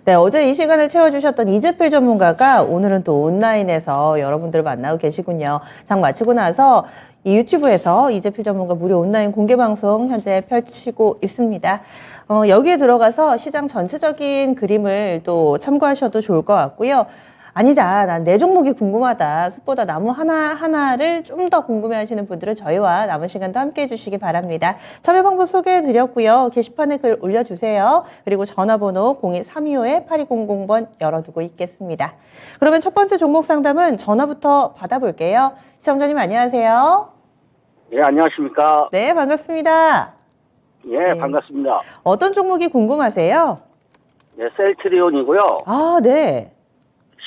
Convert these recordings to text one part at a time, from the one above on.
네, 어제 이 시간을 채워주셨던 이재필 전문가가 오늘은 또 온라인에서 여러분들을 만나고 계시군요. 장 마치고 나서 이 유튜브에서 이재필 전문가 무료 온라인 공개 방송 현재 펼치고 있습니다. 여기에 들어가서 시장 전체적인 그림을 또 참고하셔도 좋을 것 같고요. 아니다, 난 내 종목이 궁금하다. 숲보다 나무 하나하나를 좀 더 궁금해 하시는 분들은 저희와 남은 시간도 함께 해주시기 바랍니다. 참여 방법 소개해 드렸고요. 게시판에 글 올려주세요. 그리고 전화번호 02325-8200번 열어두고 있겠습니다. 그러면 첫 번째 종목 상담은 전화부터 받아볼게요. 시청자님 안녕하세요. 예, 안녕하십니까. 네, 반갑습니다. 예, 네. 반갑습니다. 어떤 종목이 궁금하세요? 예, 셀트리온이고요. 아, 네.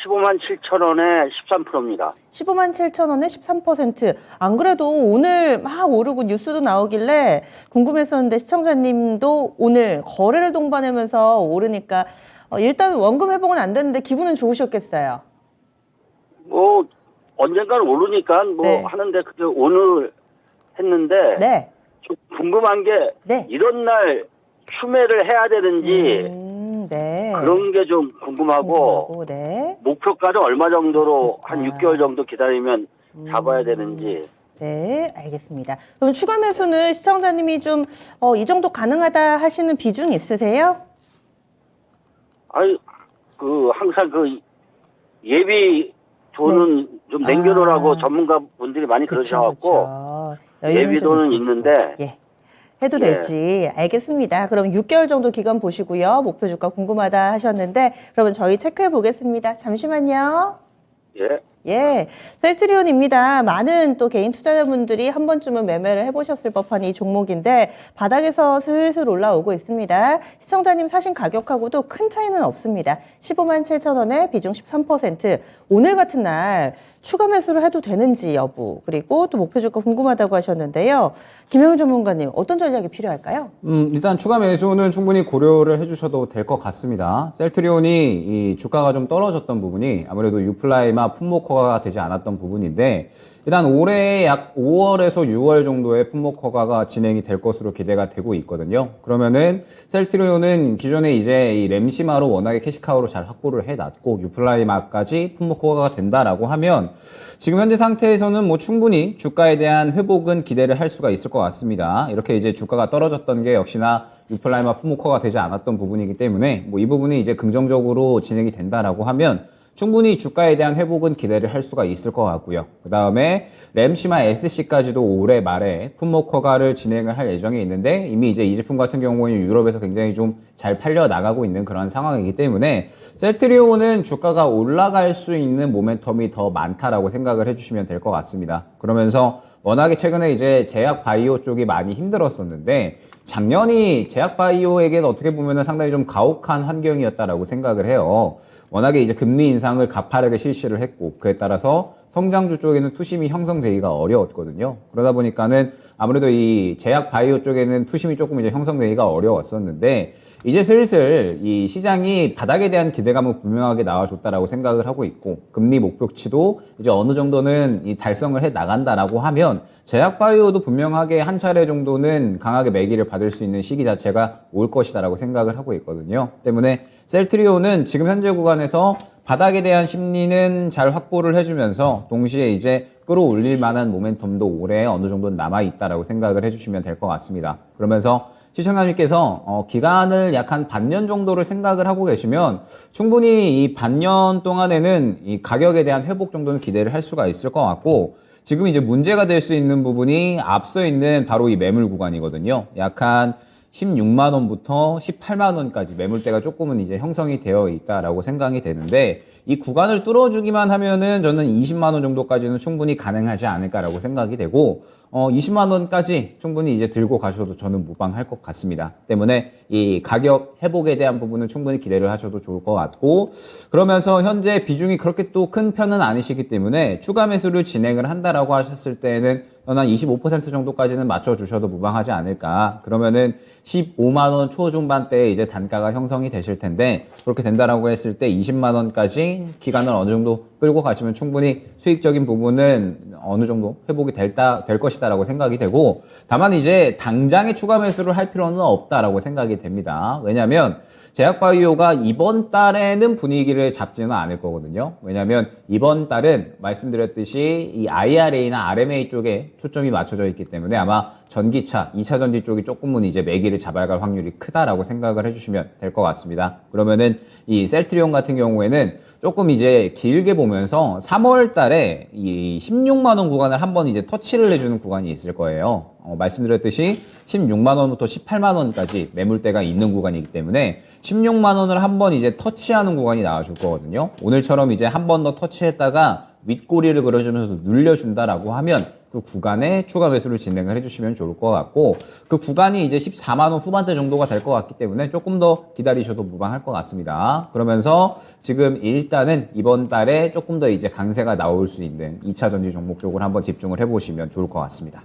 15만 7천 원에 13%입니다. 15만 7천 원에 13%. 안 그래도 오늘 막 오르고 뉴스도 나오길래 궁금했었는데 시청자님도 오늘 거래를 동반하면서 오르니까 일단 원금 회복은 안 됐는데 기분은 좋으셨겠어요. 뭐, 언젠가는 오르니까 뭐 네. 하는데 그게 오늘 했는데 네. 좀 궁금한 게 네. 이런 날 추매를 해야 되는지 네. 그런 게 좀 궁금하고 궁금하고, 네. 목표가는 얼마 정도로 한 목표가. 6개월 정도 기다리면 잡아야 되는지. 네, 알겠습니다. 그럼 추가 매수는 시청자님이 좀 이 정도 가능하다 하시는 비중 있으세요? 아니, 항상 예비 돈은 좀 남겨놓으라고 전문가 분들이 많이 그러셔갖고 예비돈은 있는데 예. 해도 예. 될지 알겠습니다. 그럼 6개월 정도 기간 보시고요. 목표 주가 궁금하다 하셨는데 그러면 저희 체크해 보겠습니다. 잠시만요. 예. 예, 셀트리온입니다. 많은 또 개인 투자자분들이 한 번쯤은 매매를 해보셨을 법한 이 종목인데 바닥에서 슬슬 올라오고 있습니다. 시청자님 사신 가격하고도 큰 차이는 없습니다. 15만 7천 원에 비중 13%. 오늘 같은 날 추가 매수를 해도 되는지 여부 그리고 또 목표 주가 궁금하다고 하셨는데요. 김영일 전문가님 어떤 전략이 필요할까요? 일단 추가 매수는 충분히 고려를 해주셔도 될 것 같습니다. 셀트리온이 이 주가가 좀 떨어졌던 부분이 아무래도 유플라이마 품목허가가 되지 않았던 부분인데 일단 올해 약 5월에서 6월 정도의 품목 허가가 진행이 될 것으로 기대가 되고 있거든요. 그러면은 셀트리온은 기존에 이제 이 램시마로 워낙에 캐시카우로 잘 확보를 해놨고 유플라이마까지 품목 허가가 된다라고 하면 지금 현재 상태에서는 뭐 충분히 주가에 대한 회복은 기대를 할 수가 있을 것 같습니다. 이렇게 이제 주가가 떨어졌던 게 역시나 유플라이마 품목 허가가 되지 않았던 부분이기 때문에 뭐 이 부분이 이제 긍정적으로 진행이 된다라고 하면 충분히 주가에 대한 회복은 기대를 할 수가 있을 것 같고요. 그 다음에 램시마 SC까지도 올해 말에 품목 허가를 진행을 할 예정에 있는데 이미 이제 이 제품 같은 경우는 유럽에서 굉장히 좀 잘 팔려 나가고 있는 그런 상황이기 때문에 셀트리온은 주가가 올라갈 수 있는 모멘텀이 더 많다라고 생각을 해주시면 될 것 같습니다. 그러면서 워낙에 최근에 이제 제약 바이오 쪽이 많이 힘들었었는데 작년이 제약 바이오에게는 어떻게 보면 상당히 좀 가혹한 환경이었다라고 생각을 해요. 워낙에 이제 금리 인상을 가파르게 실시를 했고 그에 따라서 성장주 쪽에는 투심이 형성되기가 어려웠거든요. 그러다 보니까는 아무래도 이 제약 바이오 쪽에는 투심이 조금 이제 형성되기가 어려웠었는데 이제 슬슬 이 시장이 바닥에 대한 기대감은 분명하게 나와줬다라고 생각을 하고 있고 금리 목표치도 이제 어느 정도는 이 달성을 해 나간다라고 하면 제약 바이오도 분명하게 한 차례 정도는 강하게 매기를 받을 수 있는 시기 자체가 올 것이다라고 생각을 하고 있거든요. 때문에 셀트리온은 지금 현재 구간에서 바닥에 대한 심리는 잘 확보를 해주면서 동시에 이제 끌어올릴 만한 모멘텀도 올해 어느 정도는 남아있다라고 생각을 해주시면 될 것 같습니다. 그러면서 시청자님께서 기간을 약 한 반년 정도를 생각을 하고 계시면 충분히 이 반년 동안에는 이 가격에 대한 회복 정도는 기대를 할 수가 있을 것 같고 지금 이제 문제가 될 수 있는 부분이 앞서 있는 바로 이 매물 구간이거든요. 약 한 16만 원부터 18만 원까지 매물대가 조금은 이제 형성이 되어 있다라고 생각이 되는데 이 구간을 뚫어주기만 하면은 저는 20만 원 정도까지는 충분히 가능하지 않을까라고 생각이 되고 20만 원까지 충분히 이제 들고 가셔도 저는 무방할 것 같습니다. 때문에 이 가격 회복에 대한 부분은 충분히 기대를 하셔도 좋을 것 같고 그러면서 현재 비중이 그렇게 또 큰 편은 아니시기 때문에 추가 매수를 진행을 한다라고 하셨을 때는 한 25% 정도까지는 맞춰주셔도 무방하지 않을까. 그러면은 15만 원 초중반대에 이제 단가가 형성이 되실 텐데 그렇게 된다라고 했을 때 20만 원까지 기간을 어느 정도 끌고 가시면 충분히 수익적인 부분은 어느 정도 회복이 될 것이다라고 생각이 되고, 다만 이제 당장에 추가 매수를 할 필요는 없다라고 생각이 됩니다. 왜냐하면 제약바이오가 이번 달에는 분위기를 잡지는 않을 거거든요. 왜냐하면 이번 달은 말씀드렸듯이 이 IRA나 RMA 쪽에 초점이 맞춰져 있기 때문에 아마 전기차, 2차 전지 쪽이 조금은 이제 매기를 잡아갈 확률이 크다라고 생각을 해주시면 될 것 같습니다. 그러면은 이 셀트리온 같은 경우에는 조금 이제 길게 보면서 3월 달에 이 16만 원 구간을 한번 이제 터치를 해주는 구간이 있을 거예요. 말씀드렸듯이 16만 원부터 18만 원까지 매물대가 있는 구간이기 때문에 16만 원을 한번 이제 터치하는 구간이 나와줄 거거든요. 오늘처럼 이제 한 번 더 터치했다가 윗꼬리를 그려주면서 눌려준다라고 하면 그 구간에 추가 매수를 진행을 해주시면 좋을 것 같고, 그 구간이 이제 14만 원 후반대 정도가 될 것 같기 때문에 조금 더 기다리셔도 무방할 것 같습니다. 그러면서 지금 일단은 이번 달에 조금 더 이제 강세가 나올 수 있는 2차 전지 종목 쪽으로 한번 집중을 해보시면 좋을 것 같습니다.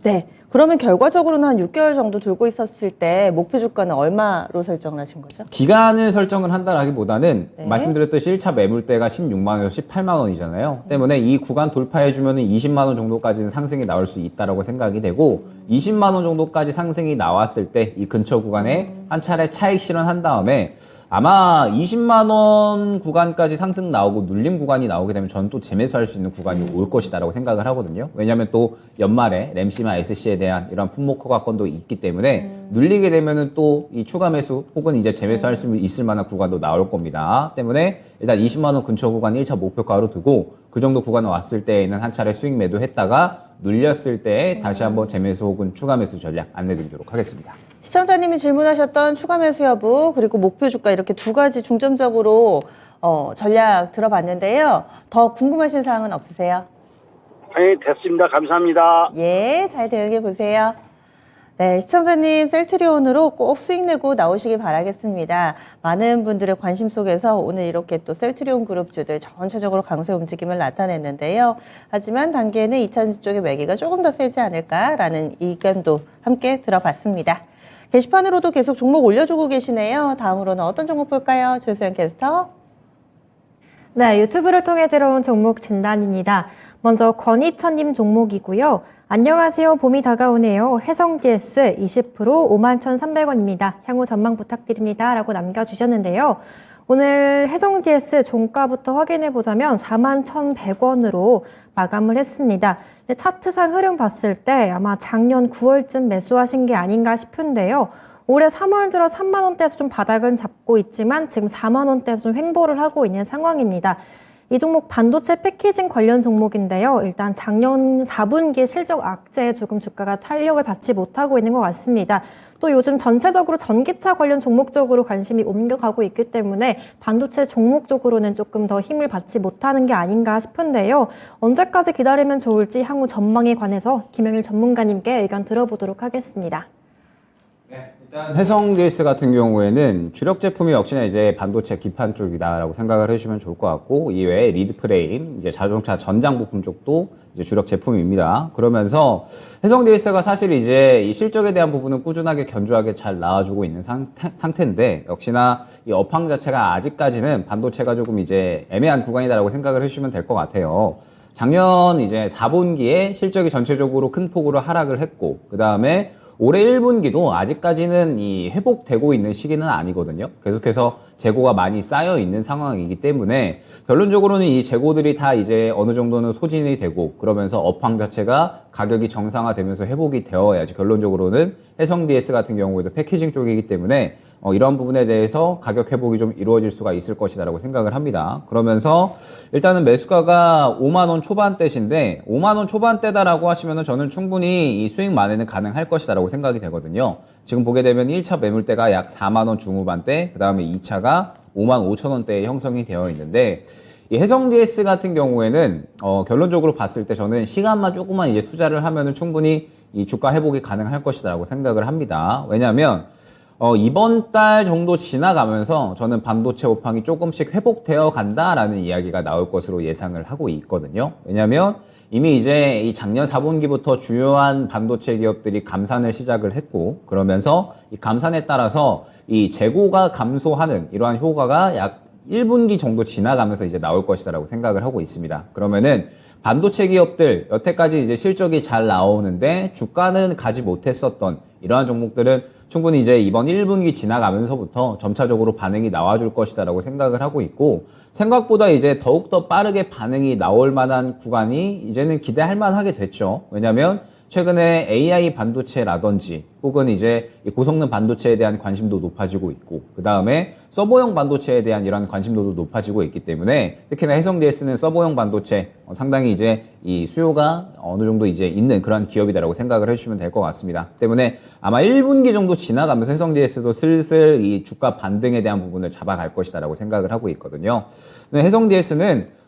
네. 그러면 결과적으로는 한 6개월 정도 들고 있었을 때 목표 주가는 얼마로 설정을 하신 거죠? 기간을 설정을 한다라기보다는 네. 말씀드렸듯이 1차 매물대가 16만 원에서 18만 원이잖아요. 때문에 이 구간 돌파해주면 20만 원 정도까지는 상승이 나올 수 있다라고 생각이 되고, 20만 원 정도까지 상승이 나왔을 때 이 근처 구간에 한 차례 차익 실현한 다음에 아마 20만 원 구간까지 상승 나오고 눌림 구간이 나오게 되면 저는 또 재매수할 수 있는 구간이 올 것이다라고 생각을 하거든요. 왜냐하면 또 연말에 램시마 SC에 대한 이런 품목 허가권도 있기 때문에 눌리게 되면은 또 이 추가 매수 혹은 이제 재매수할 수 있을 만한 구간도 나올 겁니다. 때문에 일단 20만 원 근처 구간 1차 목표가로 두고 그 정도 구간에 왔을 때에는 한 차례 수익 매도했다가 눌렸을 때 다시 한번 재매수 혹은 추가 매수 전략 안내드리도록 하겠습니다. 시청자님이 질문하셨던 추가 매수 여부 그리고 목표 주가 이렇게 두 가지 중점적으로 전략 들어봤는데요. 더 궁금하신 사항은 없으세요? 네, 됐습니다. 감사합니다. 예, 잘 대응해 보세요. 네, 시청자님 셀트리온으로 꼭 수익 내고 나오시길 바라겠습니다. 많은 분들의 관심 속에서 오늘 이렇게 또 셀트리온 그룹주들 전체적으로 강세 움직임을 나타냈는데요. 하지만 단기에는 2차전지 쪽의 매기가 조금 더 세지 않을까라는 의견도 함께 들어봤습니다. 게시판으로도 계속 종목 올려주고 계시네요. 다음으로는 어떤 종목 볼까요? 조수연 캐스터. 네, 유튜브를 통해 들어온 종목 진단입니다. 먼저 권희천님 종목이고요. 안녕하세요. 봄이 다가오네요. 해성DS 20% 51,300원입니다. 향후 전망 부탁드립니다. 라고 남겨주셨는데요. 오늘 해성DS 종가부터 확인해보자면 41,100원으로 마감을 했습니다. 차트상 흐름 봤을 때 아마 작년 9월쯤 매수하신 게 아닌가 싶은데요. 올해 3월 들어 3만 원대에서 좀 바닥은 잡고 있지만 지금 4만 원대에서 좀 횡보를 하고 있는 상황입니다. 이 종목 반도체 패키징 관련 종목인데요. 일단 작년 4분기 실적 악재에 조금 주가가 탄력을 받지 못하고 있는 것 같습니다. 또 요즘 전체적으로 전기차 관련 종목 쪽으로 관심이 옮겨가고 있기 때문에 반도체 종목 쪽으로는 조금 더 힘을 받지 못하는 게 아닌가 싶은데요. 언제까지 기다리면 좋을지 향후 전망에 관해서 김영일 전문가님께 의견 들어보도록 하겠습니다. 일단 해성DS 같은 경우에는 주력 제품이 역시나 이제 반도체 기판 쪽이다라고 생각을 해주시면 좋을 것 같고, 이외에 리드 프레임, 이제 자동차 전장 부품 쪽도 이제 주력 제품입니다. 그러면서 해성DS가 사실 이제 이 실적에 대한 부분은 꾸준하게 견조하게 잘 나와주고 있는 상태인데, 역시나 이 업황 자체가 아직까지는 반도체가 조금 이제 애매한 구간이다라고 생각을 해주시면 될 것 같아요. 작년 이제 4분기에 실적이 전체적으로 큰 폭으로 하락을 했고, 그 다음에 올해 1분기도 아직까지는 이 회복되고 있는 시기는 아니거든요. 계속해서 재고가 많이 쌓여 있는 상황이기 때문에 결론적으로는 이 재고들이 다 이제 어느 정도는 소진이 되고, 그러면서 업황 자체가 가격이 정상화되면서 회복이 되어야지 결론적으로는 해성DS 같은 경우에도 패키징 쪽이기 때문에 이런 부분에 대해서 가격 회복이 좀 이루어질 수가 있을 것이다라고 생각을 합니다. 그러면서 일단은 매수가가 5만 원 초반대신데 5만 원 초반대다라고 하시면은 저는 충분히 이 수익 만회는 가능할 것이다라고 생각이 되거든요. 지금 보게 되면 1차 매물대가 약 4만 원 중후반대, 그 다음에 2차가 5만 5천 원대에 형성이 되어 있는데, 이 해성DS 같은 경우에는 결론적으로 봤을 때 저는 시간만 조금만 이제 투자를 하면은 충분히 이 주가 회복이 가능할 것이다라고 생각을 합니다. 왜냐하면 이번 달 정도 지나가면서 저는 반도체 업황이 조금씩 회복되어 간다라는 이야기가 나올 것으로 예상을 하고 있거든요. 왜냐하면 이미 이제 이 작년 4분기부터 주요한 반도체 기업들이 감산을 시작을 했고, 그러면서 이 감산에 따라서 이 재고가 감소하는 이러한 효과가 약 1분기 정도 지나가면서 이제 나올 것이다라고 생각을 하고 있습니다. 그러면은 반도체 기업들 여태까지 이제 실적이 잘 나오는데 주가는 가지 못했었던 이러한 종목들은 충분히 이제 이번 1분기 지나가면서부터 점차적으로 반응이 나와줄 것이다라고 생각을 하고 있고, 생각보다 이제 더욱더 빠르게 반응이 나올 만한 구간이 이제는 기대할 만하게 됐죠. 왜냐면 최근에 AI 반도체라든지 혹은 이제 고성능 반도체에 대한 관심도 높아지고 있고, 그 다음에 서버용 반도체에 대한 이런 관심도도 높아지고 있기 때문에 특히나 해성DS는 서버용 반도체 상당히 이제 이 수요가 어느 정도 이제 있는 그런 기업이다라고 생각을 해주시면 될 것 같습니다. 때문에 아마 1분기 정도 지나가면서 해성DS도 슬슬 이 주가 반등에 대한 부분을 잡아갈 것이다라고 생각을 하고 있거든요. 해성DS는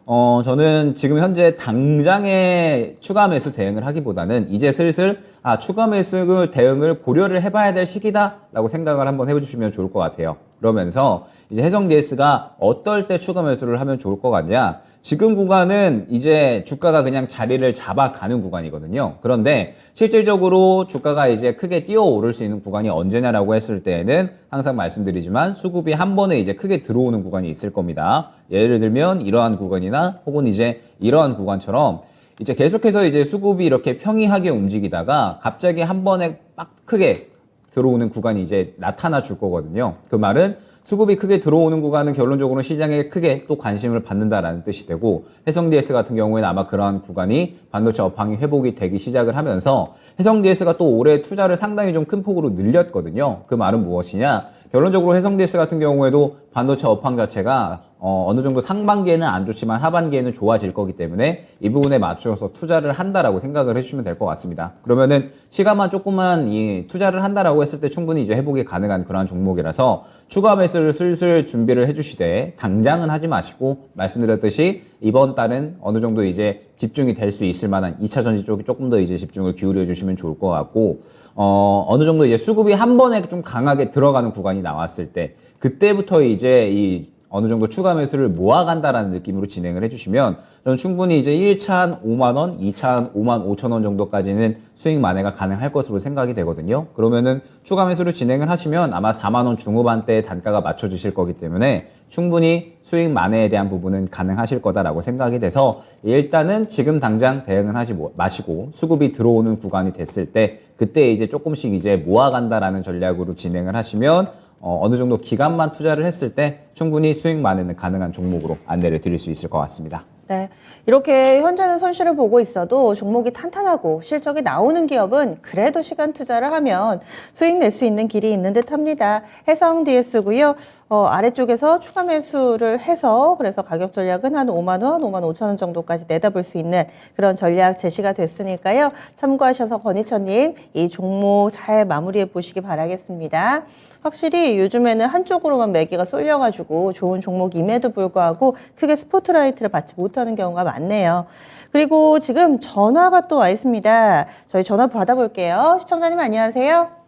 저는 지금 현재 당장에 추가 매수 대응을 하기보다는 이제 슬슬 추가 매수 대응을 고려를 해봐야 될 시기다라고 생각을 한번 해주시면 좋을 것 같아요. 그러면서 이제 해성DS가 어떨 때 추가 매수를 하면 좋을 것 같냐? 지금 구간은 이제 주가가 그냥 자리를 잡아가는 구간이거든요. 그런데 실질적으로 주가가 이제 크게 뛰어오를 수 있는 구간이 언제냐라고 했을 때에는 항상 말씀드리지만 수급이 한 번에 이제 크게 들어오는 구간이 있을 겁니다. 예를 들면 이러한 구간이나 혹은 이제 이러한 구간처럼 이제 계속해서 이제 수급이 이렇게 평이하게 움직이다가 갑자기 한 번에 빡 크게 들어오는 구간이 이제 나타나 줄 거거든요. 그 말은 수급이 크게 들어오는 구간은 결론적으로 시장에 크게 또 관심을 받는다라는 뜻이 되고, 해성DS 같은 경우에는 아마 그러한 구간이 반도체 업황이 회복이 되기 시작을 하면서 해성DS가 또 올해 투자를 상당히 좀 큰 폭으로 늘렸거든요. 그 말은 무엇이냐? 결론적으로 해성DS 같은 경우에도 반도체 업황 자체가 어느 정도 상반기에는 안 좋지만 하반기에는 좋아질 거기 때문에 이 부분에 맞춰서 투자를 한다라고 생각을 해주시면 될 것 같습니다. 그러면은 시간만 조금만 이 투자를 한다라고 했을 때 충분히 이제 회복이 가능한 그러한 종목이라서 추가 매수를 슬슬 준비를 해주시되, 당장은 하지 마시고 말씀드렸듯이 이번 달은 어느 정도 이제 집중이 될 수 있을 만한 2차 전지 쪽에 조금 더 이제 집중을 기울여 주시면 좋을 것 같고, 어느 정도 이제 수급이 한 번에 좀 강하게 들어가는 구간이 나왔을 때 그때부터 이제 이 어느 정도 추가 매수를 모아간다라는 느낌으로 진행을 해주시면 저는 충분히 이제 1차 한 5만 원, 2차 한 5만 5천 원 정도까지는 수익 만회가 가능할 것으로 생각이 되거든요. 그러면은 추가 매수를 진행을 하시면 아마 4만 원 중후반대의 단가가 맞춰주실 거기 때문에 충분히 수익 만회에 대한 부분은 가능하실 거다라고 생각이 돼서 일단은 지금 당장 대응은 하지 마시고 수급이 들어오는 구간이 됐을 때 그때 이제 조금씩 이제 모아간다라는 전략으로 진행을 하시면 어느 정도 기간만 투자를 했을 때 충분히 수익 만회는 가능한 종목으로 안내를 드릴 수 있을 것 같습니다. 네. 이렇게 현재는 손실을 보고 있어도 종목이 탄탄하고 실적이 나오는 기업은 그래도 시간 투자를 하면 수익 낼 수 있는 길이 있는 듯 합니다. 해성DS고요. 아래쪽에서 추가 매수를 해서 그래서 가격 전략은 한 5만 원, 5만 5천 원 정도까지 내다볼 수 있는 그런 전략 제시가 됐으니까요. 참고하셔서 권희천님 이 종목 잘 마무리해 보시기 바라겠습니다. 확실히 요즘에는 한쪽으로만 매기가 쏠려가지고 좋은 종목임에도 불구하고 크게 스포트라이트를 받지 못하는 경우가 많네요. 그리고 지금 전화가 또 와 있습니다. 저희 전화 받아볼게요. 시청자님 안녕하세요.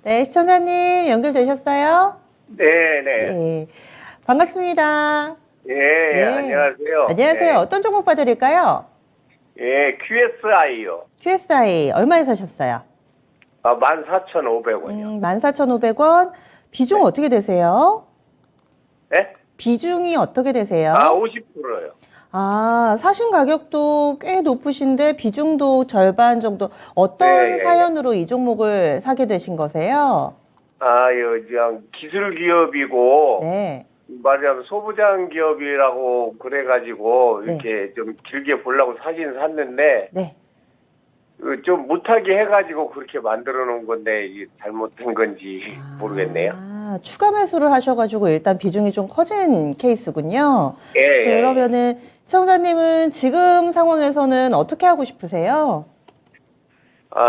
네, 시청자님 연결되셨어요? 네네. 네. 반갑습니다. 예, 네. 안녕하세요. 안녕하세요. 네. 어떤 종목 봐드릴까요? 예, QSI요. QSI 얼마에 사셨어요? 14,500원이요. 14,500원. 비중 어떻게 되세요? 네? 비중이 어떻게 되세요? 50%요. 사신 가격도 꽤 높으신데 비중도 절반 정도. 어떤 네, 사연으로 이 종목을 사게 되신 거세요? 그냥 기술 기업이고, 네. 말하자면 소부장 기업이라고 그래가지고, 네. 이렇게 좀 길게 보려고 사긴 샀는데, 네. 좀 못하게 해가지고 그렇게 만들어 놓은 건데, 이게 잘못된 건지 모르겠네요. 추가 매수를 하셔가지고 일단 비중이 좀 커진 케이스군요. 예, 예. 그러면은 시청자님은 지금 상황에서는 어떻게 하고 싶으세요?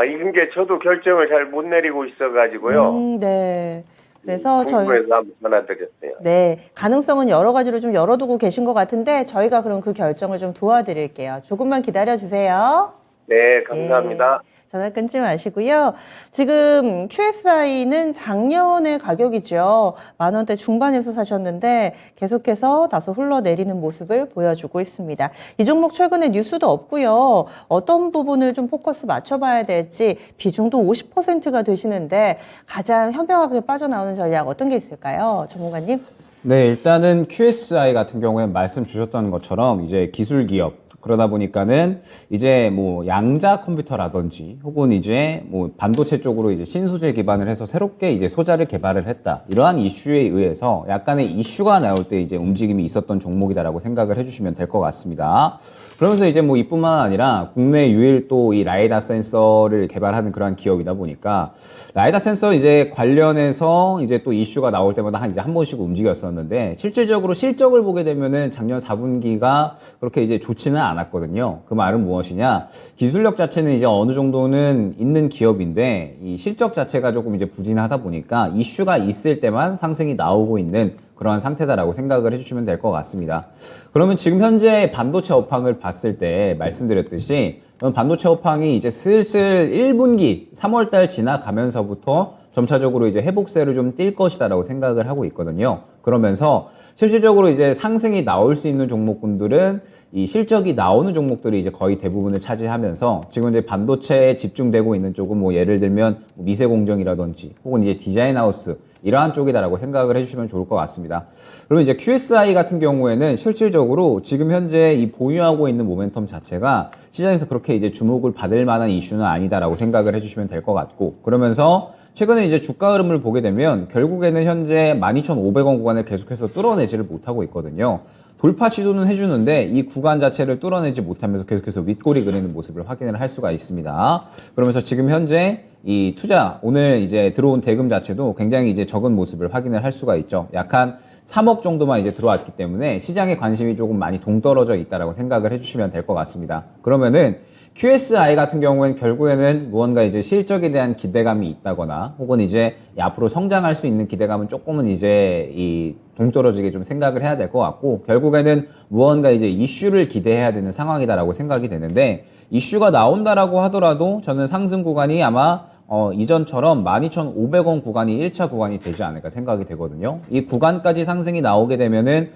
이런 게 저도 결정을 잘 못 내리고 있어가지고요. 네. 그래서 궁금해서 한번 전화드렸어요. 네, 가능성은 여러 가지로 좀 열어두고 계신 것 같은데 저희가 그럼 그 결정을 좀 도와드릴게요. 조금만 기다려 주세요. 네, 감사합니다. 네, 전화 끊지 마시고요. 지금 QSI는 작년의 가격이죠. 10,000원대 중반에서 사셨는데 계속해서 다소 흘러내리는 모습을 보여주고 있습니다. 이 종목 최근에 뉴스도 없고요. 어떤 부분을 좀 포커스 맞춰봐야 될지 비중도 50%가 되시는데 가장 현명하게 빠져나오는 전략 어떤 게 있을까요? 전문가님? 네, 일단은 QSI 같은 경우에 말씀 주셨던 것처럼 이제 기술 기업, 그러다 보니까는 이제 뭐 양자 컴퓨터라든지 혹은 이제 뭐 반도체 쪽으로 이제 신소재 기반을 해서 새롭게 이제 소자를 개발을 했다. 이러한 이슈에 의해서 약간의 이슈가 나올 때 이제 움직임이 있었던 종목이다라고 생각을 해주시면 될 것 같습니다. 그러면서 이제 뭐 이뿐만 아니라 국내 유일 또 이 라이다 센서를 개발하는 그러한 기업이다 보니까 라이다 센서 이제 관련해서 이제 또 이슈가 나올 때마다 이제 한 번씩 움직였었는데 실질적으로 실적을 보게 되면은 작년 4분기가 그렇게 이제 좋지는 않았거든요. 그 말은 무엇이냐? 기술력 자체는 이제 어느 정도는 있는 기업인데 이 실적 자체가 조금 이제 부진하다 보니까 이슈가 있을 때만 상승이 나오고 있는 그러한 상태다라고 생각을 해주시면 될 것 같습니다. 그러면 지금 현재 반도체 업황을 봤을 때 말씀드렸듯이 반도체 업황이 이제 슬슬 1분기 3월달 지나가면서부터 점차적으로 이제 회복세를 좀 띌 것이다라고 생각을 하고 있거든요. 그러면서 실질적으로 이제 상승이 나올 수 있는 종목군들은 이 실적이 나오는 종목들이 이제 거의 대부분을 차지하면서 지금 이제 반도체에 집중되고 있는 쪽은 뭐 예를 들면 미세공정이라든지 혹은 이제 디자인하우스 이러한 쪽이다라고 생각을 해주시면 좋을 것 같습니다. 그리고 이제 QSI 같은 경우에는 실질적으로 지금 현재 이 보유하고 있는 모멘텀 자체가 시장에서 그렇게 이제 주목을 받을 만한 이슈는 아니다라고 생각을 해주시면 될 것 같고, 그러면서 최근에 이제 주가 흐름을 보게 되면 결국에는 현재 12,500원 구간을 계속해서 뚫어내지를 못하고 있거든요. 돌파 시도는 해주는데 이 구간 자체를 뚫어내지 못하면서 계속해서 윗골이 그리는 모습을 확인을 할 수가 있습니다. 그러면서 지금 현재 이 투자, 오늘 이제 들어온 대금 자체도 굉장히 이제 적은 모습을 확인을 할 수가 있죠. 약 한 3억 정도만 이제 들어왔기 때문에 시장의 관심이 조금 많이 동떨어져 있다라고 생각을 해주시면 될 것 같습니다. 그러면은 QSI 같은 경우에는 결국에는 무언가 이제 실적에 대한 기대감이 있다거나 혹은 이제 앞으로 성장할 수 있는 기대감은 조금은 이제 이 동떨어지게 좀 생각을 해야 될 것 같고, 결국에는 무언가 이제 이슈를 기대해야 되는 상황이다라고 생각이 되는데, 이슈가 나온다라고 하더라도 저는 상승 구간이 아마 이전처럼 12,500원 구간이 1차 구간이 되지 않을까 생각이 되거든요. 이 구간까지 상승이 나오게 되면은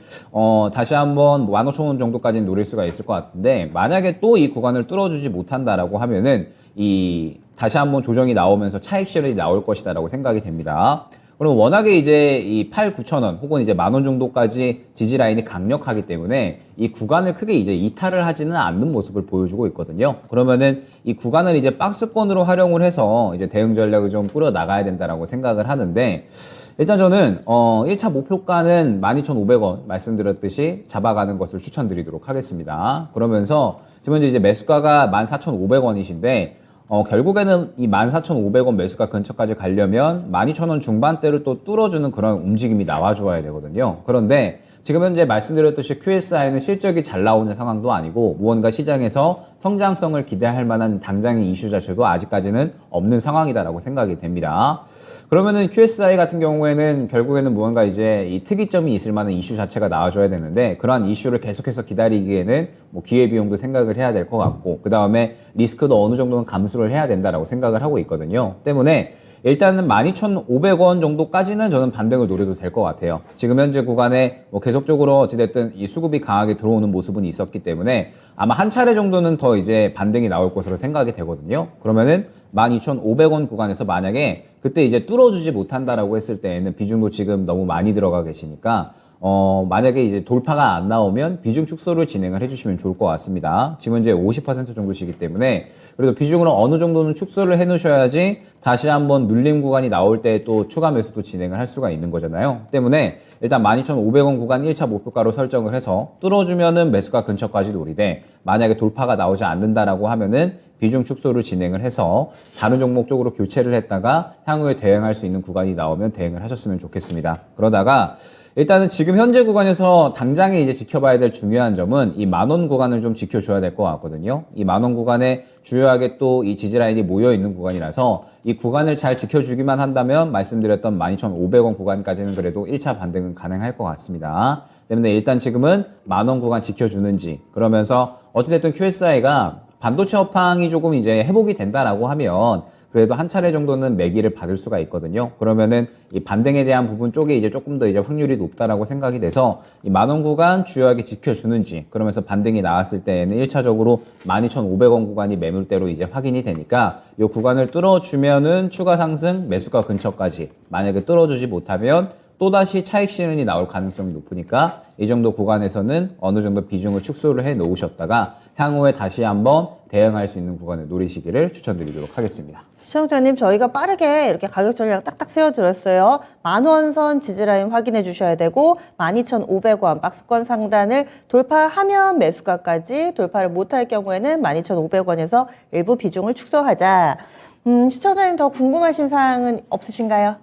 다시 한번 15,000원 정도까지는 노릴 수가 있을 것 같은데, 만약에 또 이 구간을 뚫어주지 못한다라고 하면은 이 다시 한번 조정이 나오면서 차익 실현이 나올 것이다라고 생각이 됩니다. 그럼 워낙에 이제 이 8,9,000원 혹은 이제 10,000원 정도까지 지지 라인이 강력하기 때문에 이 구간을 크게 이제 이탈을 하지는 않는 모습을 보여주고 있거든요. 그러면은 이 구간을 이제 박스권으로 활용을 해서 이제 대응 전략을 좀 꾸려 나가야 된다라고 생각을 하는데, 일단 저는 1차 목표가는 12,500원 말씀드렸듯이 잡아가는 것을 추천드리도록 하겠습니다. 그러면서 지금 현재 이제 매수가가 14,500원이신데 결국에는 이 14,500원 매수가 근처까지 가려면 12,000원 중반대를 또 뚫어주는 그런 움직임이 나와줘야 되거든요. 그런데 지금 현재 말씀드렸듯이 QSI는 실적이 잘 나오는 상황도 아니고 무언가 시장에서 성장성을 기대할 만한 당장의 이슈 자체도 아직까지는 없는 상황이다라고 생각이 됩니다. 그러면은 QSI 같은 경우에는 결국에는 무언가 이제 이 특이점이 있을 만한 이슈 자체가 나와줘야 되는데, 그러한 이슈를 계속해서 기다리기에는 뭐 기회비용도 생각을 해야 될 것 같고, 그 다음에 리스크도 어느 정도는 감수를 해야 된다라고 생각을 하고 있거든요. 때문에 일단은 12,500원 정도까지는 저는 반등을 노려도 될 것 같아요. 지금 현재 구간에 뭐 계속적으로 어찌됐든 이 수급이 강하게 들어오는 모습은 있었기 때문에 아마 한 차례 정도는 더 이제 반등이 나올 것으로 생각이 되거든요. 그러면은 12,500원 구간에서 만약에 그때 이제 뚫어주지 못한다라고 했을 때에는 비중도 지금 너무 많이 들어가 계시니까 만약에 이제 돌파가 안 나오면 비중 축소를 진행을 해주시면 좋을 것 같습니다. 지금 현재 50% 정도시기 때문에 그래도 비중을 어느 정도는 축소를 해 놓으셔야지 다시 한번 눌림 구간이 나올 때 또 추가 매수도 진행을 할 수가 있는 거잖아요. 때문에 일단 12,500원 구간 1차 목표가로 설정을 해서 뚫어주면은 매수가 근처까지 노리되, 만약에 돌파가 나오지 않는다라고 하면은 비중 축소를 진행을 해서 다른 종목 쪽으로 교체를 했다가 향후에 대응할 수 있는 구간이 나오면 대응을 하셨으면 좋겠습니다. 그러다가 일단은 지금 현재 구간에서 당장에 이제 지켜봐야 될 중요한 점은 이 10,000원 구간을 좀 지켜줘야 될 것 같거든요. 이 10,000원 구간에 주요하게 또 이 지지라인이 모여있는 구간이라서 이 구간을 잘 지켜주기만 한다면 말씀드렸던 12,500원 구간까지는 그래도 1차 반등은 가능할 것 같습니다. 때문에 일단 지금은 10,000원 구간 지켜주는지, 그러면서 어찌됐든 QSI가 반도체 업황이 조금 이제 회복이 된다라고 하면 그래도 한 차례 정도는 매기를 받을 수가 있거든요. 그러면은 이 반등에 대한 부분 쪽에 이제 조금 더 이제 확률이 높다라고 생각이 돼서 이 10,000원 구간 주요하게 지켜주는지, 그러면서 반등이 나왔을 때에는 1차적으로 12,500원 구간이 매물대로 이제 확인이 되니까 이 구간을 뚫어주면은 추가 상승 매수가 근처까지, 만약에 뚫어주지 못하면 또다시 차익 실현이 나올 가능성이 높으니까 이 정도 구간에서는 어느 정도 비중을 축소를 해 놓으셨다가 향후에 다시 한번 대응할 수 있는 구간을 노리시기를 추천드리도록 하겠습니다. 시청자님, 저희가 빠르게 이렇게 가격 전략 딱딱 세워드렸어요. 10,000선 지지라인 확인해 주셔야 되고 12,500원 박스권 상단을 돌파하면 매수가까지, 돌파를 못할 경우에는 12,500원에서 일부 비중을 축소하자. 시청자님, 더 궁금하신 사항은 없으신가요?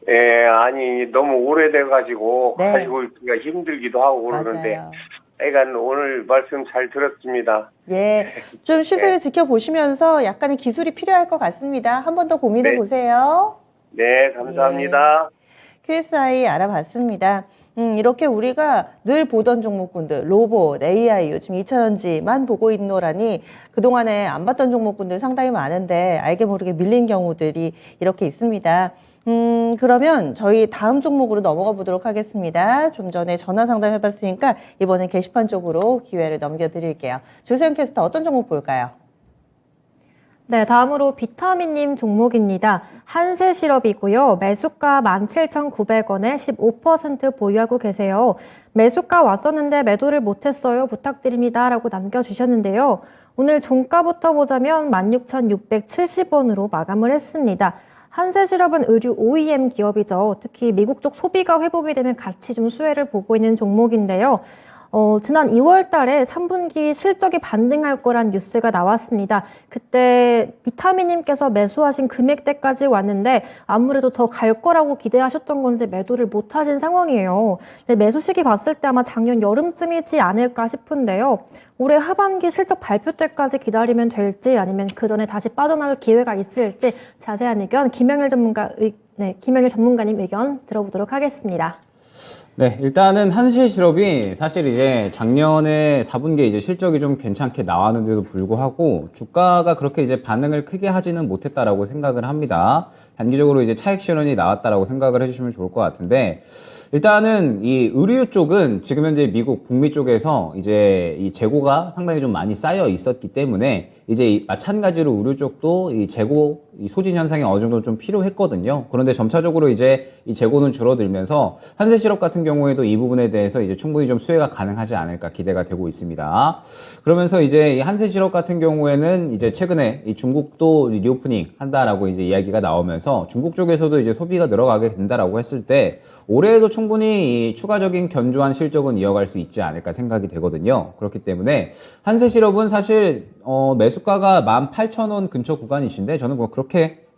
예, 아니 너무 오래돼가지고 네. 가지고 있기가 힘들기도 하고 그러는데 맞아요. 하여간 오늘 말씀 잘 들었습니다. 예, 좀 시세를 지켜보시면서 약간의 기술이 필요할 것 같습니다. 한 번 더 고민해 네. 보세요. 네, 감사합니다. QSI 알아봤습니다. 이렇게 우리가 늘 보던 종목군들, 로봇, AI, 요즘 2차전지만 보고 있노라니 그동안에 안 봤던 종목군들 상당히 많은데 알게 모르게 밀린 경우들이 이렇게 있습니다. 그러면 저희 다음 종목으로 넘어가 보도록 하겠습니다. 좀 전에 전화 상담 해봤으니까 이번엔 게시판 쪽으로 기회를 넘겨드릴게요. 조세현 캐스터, 어떤 종목 볼까요? 네, 다음으로 비타민님 종목입니다. 한세실업이고요. 매수가 17,900원에 15% 보유하고 계세요. 매수가 왔었는데 매도를 못했어요. 부탁드립니다. 라고 남겨주셨는데요. 오늘 종가부터 보자면 16,670원으로 마감을 했습니다. 한세실업은 의류 OEM 기업이죠. 특히 미국 쪽 소비가 회복이 되면 같이 좀 수혜를 보고 있는 종목인데요. 지난 2월 달에 3분기 실적이 반등할 거란 뉴스가 나왔습니다. 그때 비타민님께서 매수하신 금액대까지 왔는데 아무래도 더 갈 거라고 기대하셨던 건지 매도를 못 하신 상황이에요. 근데 매수 시기 봤을 때 아마 작년 여름쯤이지 않을까 싶은데요. 올해 하반기 실적 발표 때까지 기다리면 될지 아니면 그 전에 다시 빠져나올 기회가 있을지 자세한 의견 김영일 전문가님 의견 들어보도록 하겠습니다. 네, 일단은 한세실업이 사실 이제 작년에 4분기에 이제 실적이 좀 괜찮게 나왔는데도 불구하고 주가가 그렇게 이제 반응을 크게 하지는 못했다라고 생각을 합니다. 단기적으로 이제 차익 실현이 나왔다라고 생각을 해주시면 좋을 것 같은데, 일단은 이 의류 쪽은 지금 현재 미국 북미 쪽에서 이제 이 재고가 상당히 좀 많이 쌓여 있었기 때문에 이제 마찬가지로 의류 쪽도 이 재고 이 소진 현상이 어느 정도 좀 필요했거든요. 그런데 점차적으로 이제 이 재고는 줄어들면서 한세실업 같은 경우에도 이 부분에 대해서 이제 충분히 좀 수혜가 가능하지 않을까 기대가 되고 있습니다. 그러면서 이제 이 한세실업 같은 경우에는 이제 최근에 이 중국도 리오프닝 한다라고 이제 이야기가 나오면서 중국 쪽에서도 이제 소비가 늘어가게 된다라고 했을 때 올해에도 충분히 이 추가적인 견조한 실적은 이어갈 수 있지 않을까 생각이 되거든요. 그렇기 때문에 한세실업은 사실 매수가가 18,000원 근처 구간이신데 저는 뭐 그렇게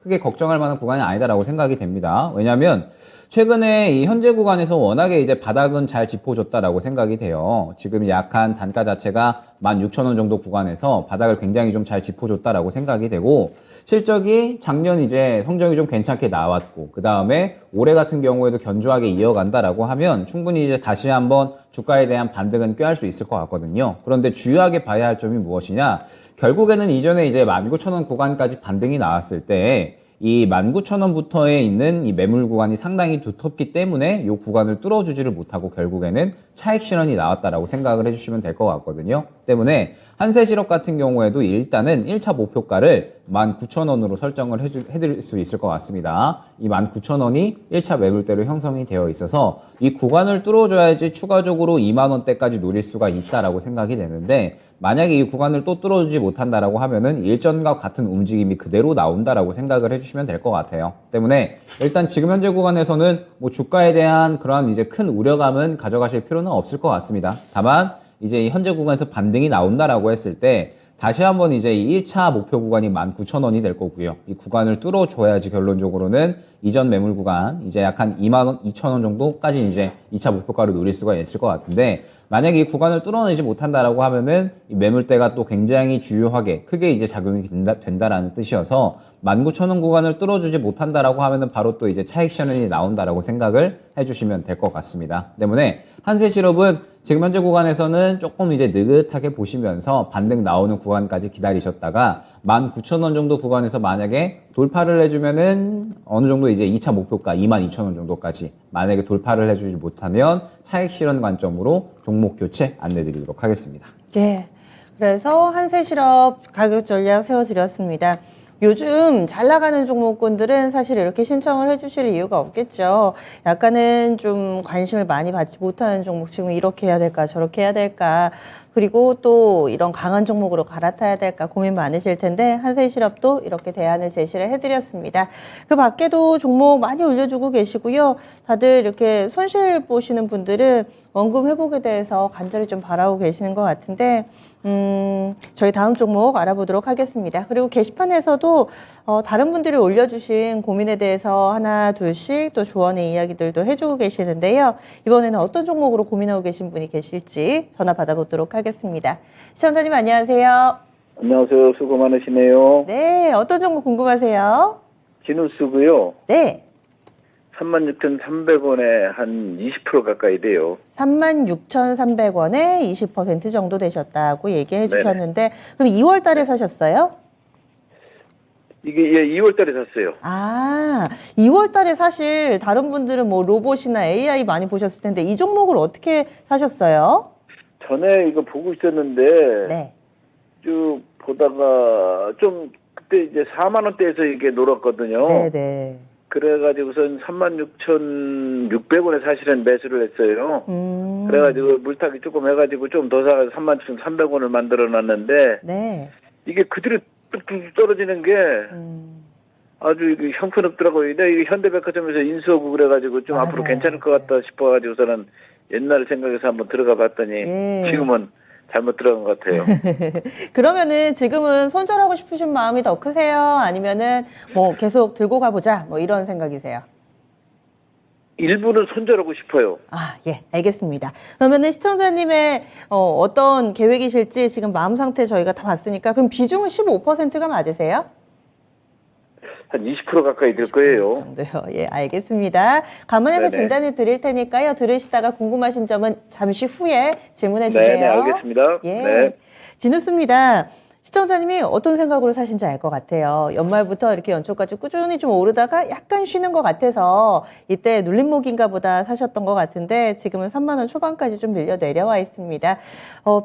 크게 걱정할 만한 구간이 아니다라고 생각이 됩니다. 왜냐하면 최근에 이 현재 구간에서 워낙에 이제 바닥은 잘 짚어줬다라고 생각이 돼요. 지금 약한 단가 자체가 16,000원 정도 구간에서 바닥을 굉장히 좀 잘 짚어줬다라고 생각이 되고, 실적이 작년 이제 성적이 좀 괜찮게 나왔고, 그 다음에 올해 같은 경우에도 견조하게 이어간다라고 하면 충분히 이제 다시 한번 주가에 대한 반등은 꾀할 수 있을 것 같거든요. 그런데 주요하게 봐야 할 점이 무엇이냐? 결국에는 이전에 이제 19,000원 구간까지 반등이 나왔을 때 이 19,000원부터에 있는 이 매물 구간이 상당히 두텁기 때문에 이 구간을 뚫어주지를 못하고 결국에는 차익 실현이 나왔다라고 생각을 해주시면 될 것 같거든요. 때문에 한세실업 같은 경우에도 일단은 1차 목표가를 19,000원으로 설정을 해드릴 수 있을 것 같습니다. 이 19,000원이 1차 매물대로 형성이 되어 있어서 이 구간을 뚫어줘야지 추가적으로 2만원대까지 노릴 수가 있다라고 생각이 되는데, 만약에 이 구간을 또 뚫어주지 못한다라고 하면은 일전과 같은 움직임이 그대로 나온다라고 생각을 해주시면 될 것 같아요. 때문에 일단 지금 현재 구간에서는 뭐 주가에 대한 그런 이제 큰 우려감은 가져가실 필요는 없을 것 같습니다. 다만 이제 이 현재 구간에서 반등이 나온다라고 했을 때 다시 한번 이제 이 1차 목표 구간이 19,000원이 될 거고요. 이 구간을 뚫어줘야지 결론적으로는 이전 매물 구간 이제 약 한 2만원, 2천원 정도까지 이제 2차 목표가를 노릴 수가 있을 것 같은데, 만약에 이 구간을 뚫어내지 못한다라고 하면은 이 매물대가 또 굉장히 주요하게 크게 이제 작용이 된다라는 뜻이어서 19,000원 구간을 뚫어주지 못한다라고 하면은 바로 또 이제 차익 실현이 나온다라고 생각을 해주시면 될 것 같습니다. 때문에 한세실업은 지금 현재 구간에서는 조금 이제 느긋하게 보시면서 반등 나오는 구간까지 기다리셨다가 19,000원 정도 구간에서 만약에 돌파를 해주면은 어느 정도 이제 2차 목표가 22,000원 정도까지 만약에 돌파를 해주지 못하면 차익 실현 관점으로 종목 교체 안내드리도록 하겠습니다. 예. 그래서 한세실업 가격 전략 세워드렸습니다. 요즘 잘 나가는 종목군들은 사실 이렇게 신청을 해주실 이유가 없겠죠. 약간은 좀 관심을 많이 받지 못하는 종목, 지금 이렇게 해야 될까, 저렇게 해야 될까, 그리고 또 이런 강한 종목으로 갈아타야 될까 고민 많으실 텐데 한세실업도 이렇게 대안을 제시를 해드렸습니다. 그 밖에도 종목 많이 올려주고 계시고요. 다들 이렇게 손실 보시는 분들은 원금 회복에 대해서 간절히 좀 바라고 계시는 것 같은데 저희 다음 종목 알아보도록 하겠습니다. 그리고 게시판에서도 다른 분들이 올려주신 고민에 대해서 하나 둘씩 또 조언의 이야기들도 해주고 계시는데요. 이번에는 어떤 종목으로 고민하고 계신 분이 계실지 전화 받아보도록 하겠습니다. 시청자님 안녕하세요. 안녕하세요. 수고 많으시네요. 네, 어떤 종목 궁금하세요? 진우스고요. 네, 36,300원에 한 20% 가까이 돼요. 36,300원에 20% 정도 되셨다고 얘기해 네네. 주셨는데 그럼 2월 달에 사셨어요? 이게 2월 달에 샀어요. 아, 2월 달에 사실 다른 분들은 뭐 로봇이나 AI 많이 보셨을 텐데 이 종목을 어떻게 사셨어요? 전에 이거 보고 있었는데 네. 쭉 보다가 좀 그때 이제 4만 원대에서 이게 놀았거든요. 네네. 그래가지고선 36,600원에 사실은 매수를 했어요. 그래가지고 물타기 조금 해가지고 좀 더 사가지고 36,300원을 만들어놨는데 네. 이게 그대로 뚝뚝 떨어지는 게 아주 이게 형편없더라고요. 근데 이게 현대백화점에서 인수하고 그래가지고 좀 맞아요. 앞으로 괜찮을 것 같다 싶어가지고서는 옛날 생각해서 한번 들어가 봤더니 예. 지금은 잘못 들어간 것 같아요. 그러면은 지금은 손절하고 싶으신 마음이 더 크세요? 아니면은 뭐 계속 들고 가보자 뭐 이런 생각이세요? 일부는 손절하고 싶어요. 아, 예, 알겠습니다. 그러면은 시청자님의 어떤 계획이실지 지금 마음 상태 저희가 다 봤으니까 그럼 비중은 15%가 맞으세요? 한 20% 가까이 될 거예요. 정도요. 예, 알겠습니다. 감안해서 네네. 진단해 드릴 테니까요. 들으시다가 궁금하신 점은 잠시 후에 질문해 주세요. 네, 알겠습니다. 예. 네. 진우스입니다. 시청자님이 어떤 생각으로 사신지 알 것 같아요. 연말부터 이렇게 연초까지 꾸준히 좀 오르다가 약간 쉬는 것 같아서 이때 눌림목인가 보다 사셨던 것 같은데 지금은 3만 원 초반까지 좀 밀려 내려와 있습니다.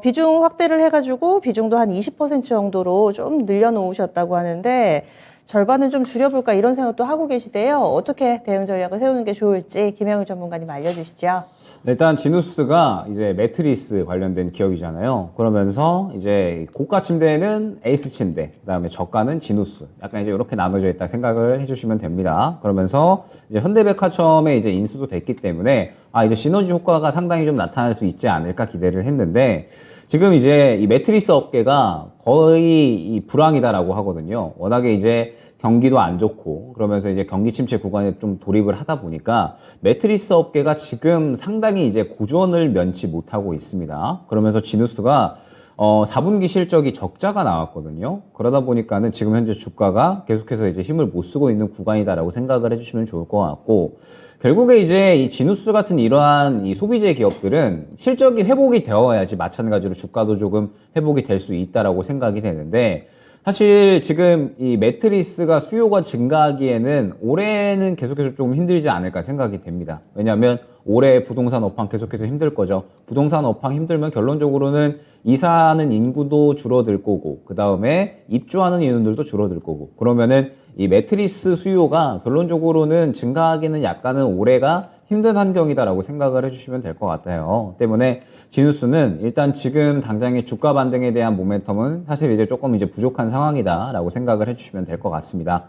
비중 확대를 해가지고 비중도 한 20% 정도로 좀 늘려놓으셨다고 하는데 절반은 좀 줄여볼까 이런 생각도 하고 계시대요. 어떻게 대응 전략을 세우는 게 좋을지 김영일 전문가님 알려주시죠. 일단 지누스가 이제 매트리스 관련된 기업이잖아요. 그러면서 이제 고가 침대는 에이스 침대, 그다음에 저가는 지누스. 약간 이제 이렇게 나눠져 있다 생각을 해주시면 됩니다. 그러면서 이제 현대백화점에 이제 인수도 됐기 때문에 이제 시너지 효과가 상당히 좀 나타날 수 있지 않을까 기대를 했는데 지금 이제 이 매트리스 업계가 거의 이 불황이다라고 하거든요. 워낙에 이제 경기도 안 좋고 그러면서 이제 경기 침체 구간에 좀 돌입을 하다 보니까 매트리스 업계가 지금 상당히 이제 고전을 면치 못하고 있습니다. 그러면서 지누스가 4분기 실적이 적자가 나왔거든요. 그러다 보니까는 지금 현재 주가가 계속해서 이제 힘을 못 쓰고 있는 구간이다라고 생각을 해주시면 좋을 것 같고, 결국에 이제 이 지누스 같은 이러한 이 소비재 기업들은 실적이 회복이 되어야지 마찬가지로 주가도 조금 회복이 될 수 있다라고 생각이 되는데, 사실 지금 이 매트리스가 수요가 증가하기에는 올해는 계속해서 좀 힘들지 않을까 생각이 됩니다. 왜냐하면 올해 부동산 업황 계속해서 힘들 거죠. 부동산 업황 힘들면 결론적으로는 이사하는 인구도 줄어들 거고, 그 다음에 입주하는 인원들도 줄어들 거고, 그러면은 이 매트리스 수요가 결론적으로는 증가하기는 약간은 올해가 힘든 환경이다라고 생각을 해주시면 될 것 같아요. 때문에 지누스는 일단 지금 당장의 주가 반등에 대한 모멘텀은 사실 이제 조금 이제 부족한 상황이다라고 생각을 해주시면 될 것 같습니다.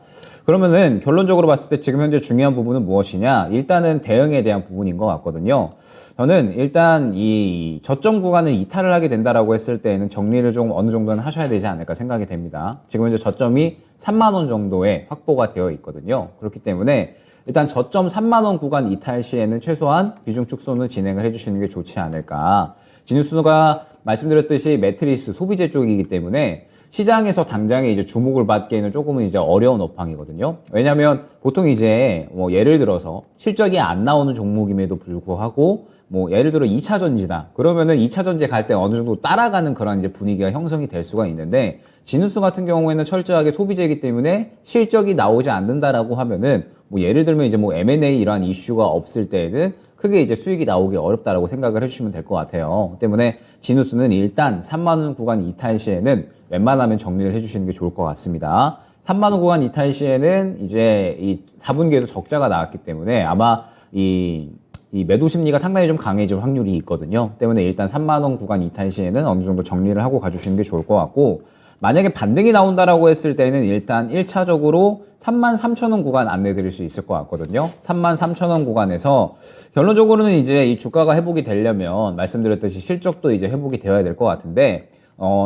그러면은 결론적으로 봤을 때 지금 현재 중요한 부분은 무엇이냐? 일단은 대응에 대한 부분인 것 같거든요. 저는 일단 이 저점 구간을 이탈을 하게 된다라고 했을 때에는 정리를 좀 어느 정도는 하셔야 되지 않을까 생각이 됩니다. 지금 현재 저점이 3만 원 정도에 확보가 되어 있거든요. 그렇기 때문에 일단 저점 3만 원 구간 이탈 시에는 최소한 비중 축소는 진행을 해주시는 게 좋지 않을까. 지누스가 말씀드렸듯이 매트리스 소비재 쪽이기 때문에 시장에서 당장에 이제 주목을 받기에는 조금은 이제 어려운 업황이거든요. 왜냐하면 보통 이제 뭐 예를 들어서 실적이 안 나오는 종목임에도 불구하고 뭐 예를 들어 2차 전지다. 그러면은 2차 전지 갈 때 어느 정도 따라가는 그런 이제 분위기가 형성이 될 수가 있는데, 지누스 같은 경우에는 철저하게 소비재이기 때문에 실적이 나오지 않는다라고 하면은 뭐 예를 들면 이제 뭐 M&A 이러한 이슈가 없을 때에는 크게 이제 수익이 나오기 어렵다라고 생각을 해주시면 될 것 같아요. 때문에 지누스는 일단 3만 원 구간 이탈 시에는 웬만하면 정리를 해주시는 게 좋을 것 같습니다. 3만 원 구간 이탈 시에는 이제 이 4분기에도 적자가 나왔기 때문에 아마 이 매도 심리가 상당히 좀 강해질 확률이 있거든요. 때문에 일단 3만 원 구간 이탈 시에는 어느 정도 정리를 하고 가주시는 게 좋을 것 같고, 만약에 반등이 나온다라고 했을 때는 일단 1차적으로 33,000원 구간 안내 드릴 수 있을 것 같거든요. 33,000원 구간에서 결론적으로는 이제 이 주가가 회복이 되려면 말씀드렸듯이 실적도 이제 회복이 되어야 될 것 같은데,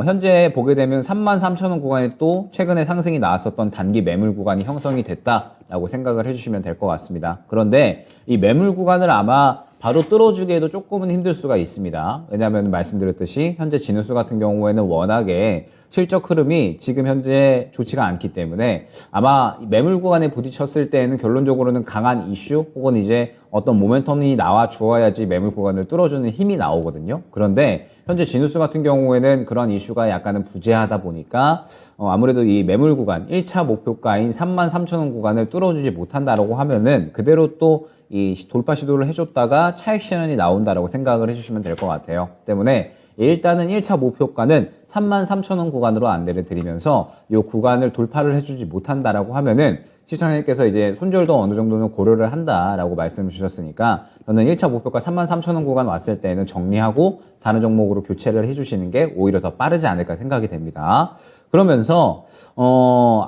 현재 보게 되면 33,000원 구간에 또 최근에 상승이 나왔었던 단기 매물 구간이 형성이 됐다라고 생각을 해주시면 될 것 같습니다. 그런데 이 매물 구간을 아마 바로 뚫어주기에도 조금은 힘들 수가 있습니다. 왜냐하면 말씀드렸듯이 현재 진우스 같은 경우에는 워낙에 실적 흐름이 지금 현재 좋지가 않기 때문에 아마 매물 구간에 부딪혔을 때에는 결론적으로는 강한 이슈 혹은 이제 어떤 모멘텀이 나와 주어야지 매물 구간을 뚫어주는 힘이 나오거든요. 그런데 현재 진우스 같은 경우에는 그런 이슈가 약간은 부재하다 보니까 아무래도 이 매물 구간 1차 목표가인 33,000원 구간을 뚫어주지 못한다라고 하면은 그대로 또 이 돌파 시도를 해줬다가 차익 실현이 나온다라고 생각을 해주시면 될 것 같아요. 때문에 일단은 1차 목표가는 33,000원 구간으로 안내를 드리면서 이 구간을 돌파를 해주지 못한다라고 하면은 시청자님께서 이제 손절도 어느 정도는 고려를 한다라고 말씀을 주셨으니까 저는 1차 목표가 33,000원 구간 왔을 때는 정리하고 다른 종목으로 교체를 해주시는 게 오히려 더 빠르지 않을까 생각이 됩니다. 그러면서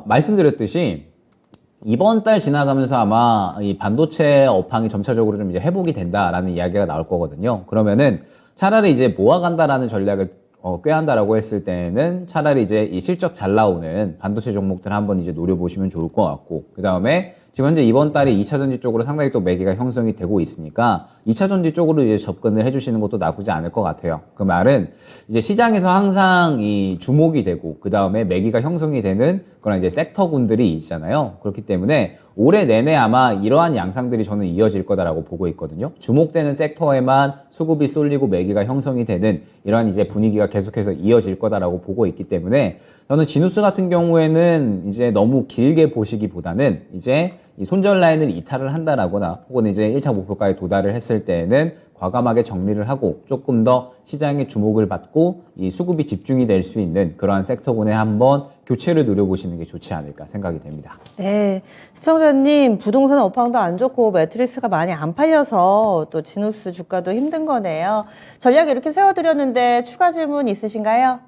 말씀드렸듯이 이번 달 지나가면서 아마 이 반도체 업황이 점차적으로 좀 이제 회복이 된다라는 이야기가 나올 거거든요. 그러면은 차라리 이제 모아간다라는 전략을 꾀한다라고 했을 때는 차라리 이제 이 실적 잘 나오는 반도체 종목들 한번 이제 노려보시면 좋을 것 같고, 그 다음에 지금 현재 이번 달에 2차 전지 쪽으로 상당히 또 매기가 형성이 되고 있으니까 2차 전지 쪽으로 이제 접근을 해주시는 것도 나쁘지 않을 것 같아요. 그 말은 이제 시장에서 항상 이 주목이 되고 그 다음에 매기가 형성이 되는 그런 이제 섹터군들이 있잖아요. 그렇기 때문에 올해 내내 아마 이러한 양상들이 저는 이어질 거다라고 보고 있거든요. 주목되는 섹터에만 수급이 쏠리고 매기가 형성이 되는 이러한 이제 분위기가 계속해서 이어질 거다라고 보고 있기 때문에 저는 진우스 같은 경우에는 이제 너무 길게 보시기보다는 이제 이 손절 라인을 이탈을 한다라거나 혹은 이제 1차 목표가에 도달을 했을 때에는 과감하게 정리를 하고 조금 더 시장의 주목을 받고 이 수급이 집중이 될 수 있는 그러한 섹터군에 한번 교체를 노려보시는 게 좋지 않을까 생각이 됩니다. 네, 시청자님 부동산 업황도 안 좋고 매트리스가 많이 안 팔려서 또 진우스 주가도 힘든 거네요. 전략 이렇게 세워드렸는데 추가 질문 있으신가요?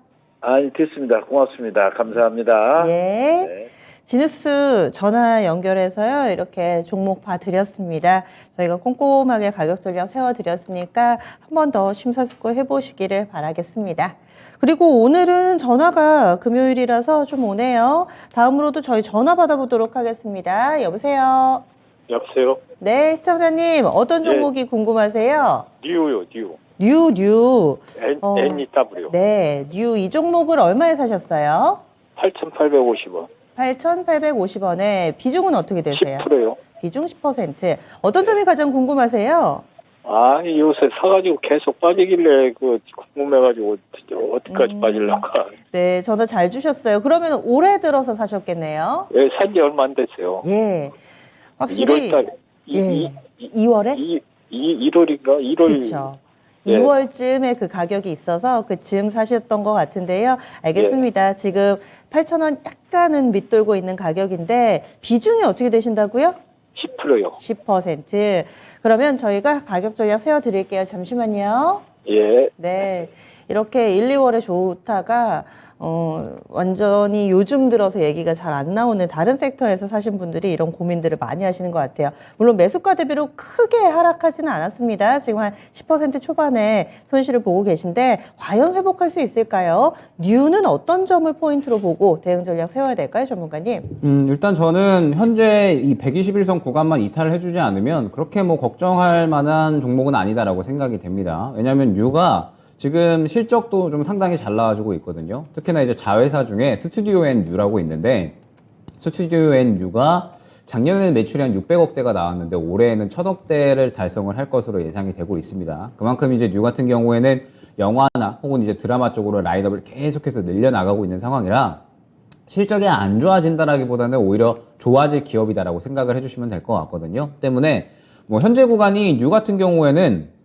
아니, 됐습니다. 고맙습니다. 감사합니다. 예. 네. 진우스 전화 연결해서요, 이렇게 종목 봐드렸습니다. 저희가 꼼꼼하게 가격 전략 세워드렸으니까 한 번 더 심사숙고 해보시기를 바라겠습니다. 그리고 오늘은 전화가 금요일이라서 좀 오네요. 다음으로도 저희 전화 받아보도록 하겠습니다. 여보세요? 여보세요? 네, 시청자님, 어떤 종목이 궁금하세요? 뉴요, 뉴. 뉴. NEW. 네, 뉴 이 종목을 얼마에 사셨어요? 8,850원. 8,850원에 비중은 어떻게 되세요? 10%요. 비중 10%. 어떤 점이 가장 궁금하세요? 아, 요새 사가지고 계속 빠지길래 궁금해가지고 어디까지 빠질란가. 네, 전화 잘 주셨어요. 그러면 올해 들어서 사셨겠네요? 예, 산지 얼마 안 됐어요. 예. 확실히 1월달, 예. 2월에? 1월인가? 1월. 그렇죠. 예. 2월쯤에 그 가격이 있어서 그쯤 사셨던 것 같은데요. 알겠습니다. 지금 8,000원 약간은 밑돌고 있는 가격인데 비중이 어떻게 되신다고요? 10%요. 10%. 그러면 저희가 가격 전략 세워드릴게요. 잠시만요. 예. 네. 이렇게 1, 2월에 좋다가 완전히 요즘 들어서 얘기가 잘 안 나오는 다른 섹터에서 사신 분들이 이런 고민들을 많이 하시는 것 같아요. 물론 매수가 대비로 크게 하락하지는 않았습니다. 지금 한 10% 초반에 손실을 보고 계신데 과연 회복할 수 있을까요? 뉴는 어떤 점을 포인트로 보고 대응 전략 세워야 될까요, 전문가님? 일단 저는 현재 이 121선 구간만 이탈을 해주지 않으면 그렇게 뭐 걱정할 만한 종목은 아니다라고 생각이 됩니다. 왜냐하면 뉴가 지금 실적도 좀 상당히 잘 나와주고 있거든요. 특히나 이제 자회사 중에 스튜디오 앤 뉴라고 있는데 스튜디오 앤 뉴가 작년에는 매출이 한 600억대가 나왔는데 올해에는 1000억대를 달성을 할 것으로 예상이 되고 있습니다. 그만큼 이제 뉴 같은 경우에는 영화나 혹은 이제 드라마 쪽으로 라인업을 계속해서 늘려나가고 있는 상황이라 실적이 안 좋아진다라기보다는 오히려 좋아질 기업이다라고 생각을 해주시면 될 것 같거든요. 때문에 뭐 현재 구간이 뉴 같은 경우에는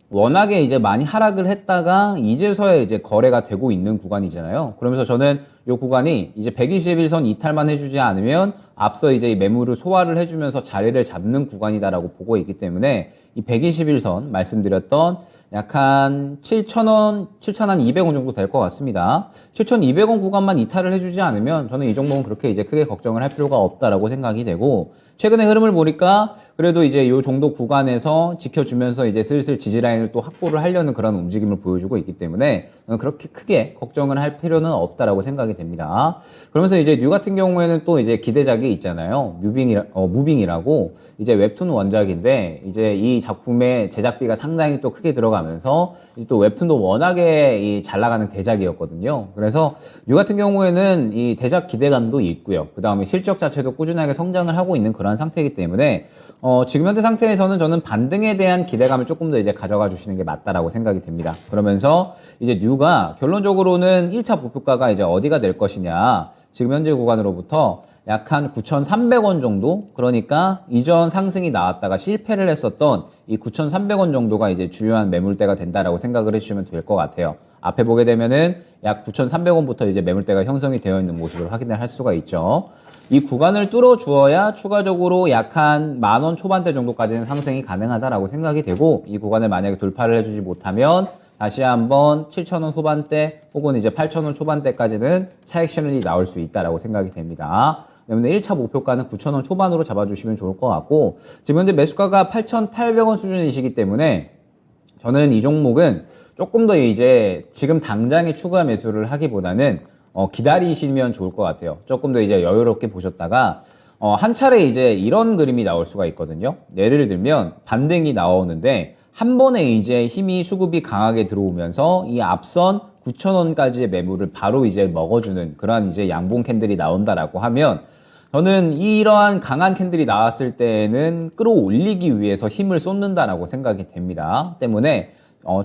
워낙에 이제 많이 하락을 했다가 이제서야 이제 거래가 되고 있는 구간이잖아요. 그러면서 저는 요 구간이 이제 121선 이탈만 해주지 않으면 앞서 이제 이 매물을 소화를 해주면서 자리를 잡는 구간이다라고 보고 있기 때문에 이 121선 말씀드렸던 약 한 7,000원, 7,200원 정도 될 것 같습니다. 7,200원 구간만 이탈을 해주지 않으면 저는 이 종목은 그렇게 이제 크게 걱정을 할 필요가 없다라고 생각이 되고, 최근의 흐름을 보니까 그래도 이제 요 정도 구간에서 지켜주면서 이제 슬슬 지지라인을 또 확보를 하려는 그런 움직임을 보여주고 있기 때문에 그렇게 크게 걱정을 할 필요는 없다라고 생각이 됩니다. 그러면서 이제 뉴 같은 경우에는 또 이제 기대작이 있잖아요. 무빙이라고 이제 웹툰 원작인데 이제 이 작품의 제작비가 상당히 또 크게 들어가면서 이제 또 웹툰도 워낙에 잘 나가는 대작이었거든요. 그래서 뉴 같은 경우에는 이 대작 기대감도 있고요. 그 다음에 실적 자체도 꾸준하게 성장을 하고 있는 그런 상태이기 때문에 지금 현재 상태에서는 저는 반등에 대한 기대감을 조금 더 이제 가져가 주시는 게 맞다라고 생각이 됩니다. 그러면서 이제 뉴가 결론적으로는 1차 목표가가 이제 어디가 될 것이냐. 지금 현재 구간으로부터 약 한 9,300원 정도? 그러니까 이전 상승이 나왔다가 실패를 했었던 이 9,300원 정도가 이제 주요한 매물대가 된다라고 생각을 해주시면 될 것 같아요. 앞에 보게 되면은 약 9,300원부터 이제 매물대가 형성이 되어 있는 모습을 확인을 할 수가 있죠. 이 구간을 뚫어 주어야 추가적으로 약 한 10,000원 초반대 정도까지는 상승이 가능하다라고 생각이 되고, 이 구간을 만약에 돌파를 해주지 못하면 다시 한번 7,000원 후반대 혹은 이제 8,000원 초반대까지는 차익 실현이 나올 수 있다라고 생각이 됩니다. 때문에 1차 목표가는 9,000원 초반으로 잡아주시면 좋을 것 같고, 지금 현재 매수가가 8,800원 수준이시기 때문에 저는 이 종목은 조금 더 이제 지금 당장에 추가 매수를 하기보다는 기다리시면 좋을 것 같아요. 조금 더 이제 여유롭게 보셨다가 한 차례 이제 이런 그림이 나올 수가 있거든요. 예를 들면 반등이 나오는데 한 번에 이제 힘이 수급이 강하게 들어오면서 이 앞선 9,000원까지의 매물을 바로 이제 먹어주는 그러한 이제 양봉 캔들이 나온다라고 하면, 저는 이러한 강한 캔들이 나왔을 때는 끌어올리기 위해서 힘을 쏟는다라고 생각이 됩니다. 때문에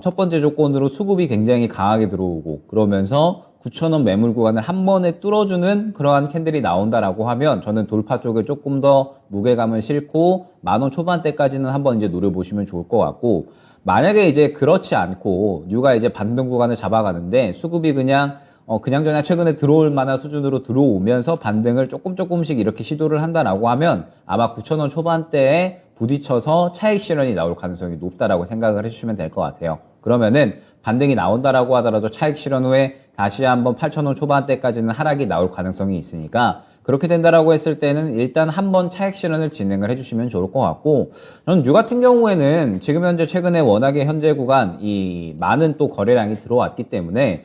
첫 번째 조건으로 수급이 굉장히 강하게 들어오고 그러면서 9,000원 매물 구간을 한 번에 뚫어주는 그러한 캔들이 나온다라고 하면 저는 돌파 쪽에 조금 더 무게감을 싣고 10,000원 초반대까지는 한번 이제 노려보시면 좋을 것 같고, 만약에 이제 그렇지 않고 뉴가 이제 반등 구간을 잡아가는데 수급이 그냥저냥 최근에 들어올 만한 수준으로 들어오면서 반등을 조금씩 이렇게 시도를 한다라고 하면 아마 9,000원 초반대에 부딪혀서 차익 실현이 나올 가능성이 높다라고 생각을 해주시면 될 것 같아요. 그러면은 반등이 나온다라고 하더라도 차익 실현 후에 다시 한번 8,000원 초반대까지는 하락이 나올 가능성이 있으니까, 그렇게 된다라고 했을 때는 일단 한번 차익 실현을 진행을 해주시면 좋을 것 같고, 저는 뉴 같은 경우에는 지금 현재 최근에 워낙에 현재 구간 이 많은 또 거래량이 들어왔기 때문에